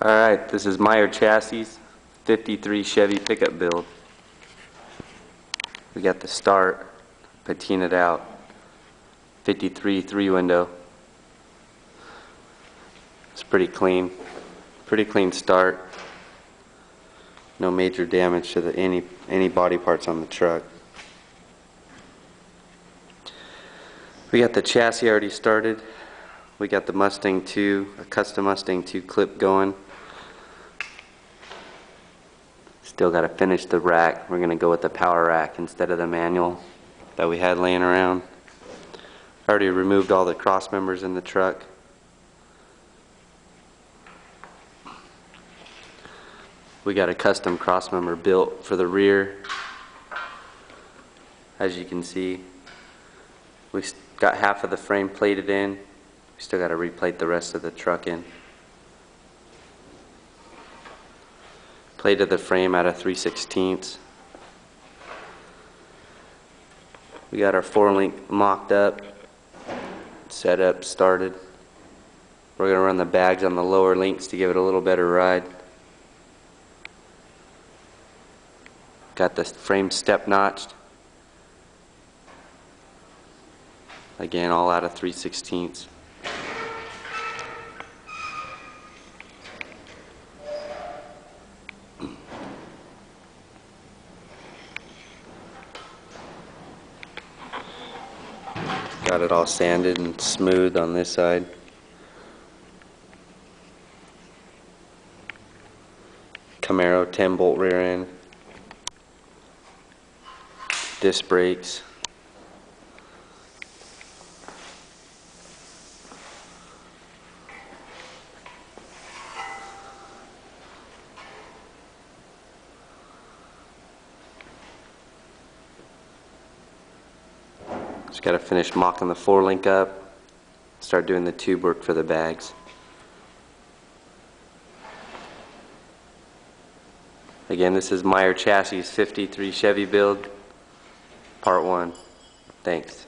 Alright, this is MeyerChassis 53 Chevy pickup build. We got the start patinaed out 53 3-window. It's pretty clean start. No major damage to any body parts on the truck. We got the chassis already started. We got the Mustang II, a custom Mustang II clip going. Still got to finish the rack. We're going to go with the power rack instead of the manual that we had laying around. Already removed all the cross members in the truck. We got a custom cross member built for the rear. As you can see, we got half of the frame plated in. We still got to replate the rest of the truck in. Plated the frame out of 3/16. We got our 4-link mocked up, set up, started. We're going to run the bags on the lower links to give it a little better ride. Got the frame step notched. Again, all out of 3/16. Got it all sanded and smooth on this side. Camaro 10-bolt rear end. Disc brakes. Just got to finish mocking the 4-link up, start doing the tube work for the bags. Again, this is MeyerChassis 53 Chevy build, part 1. Thanks.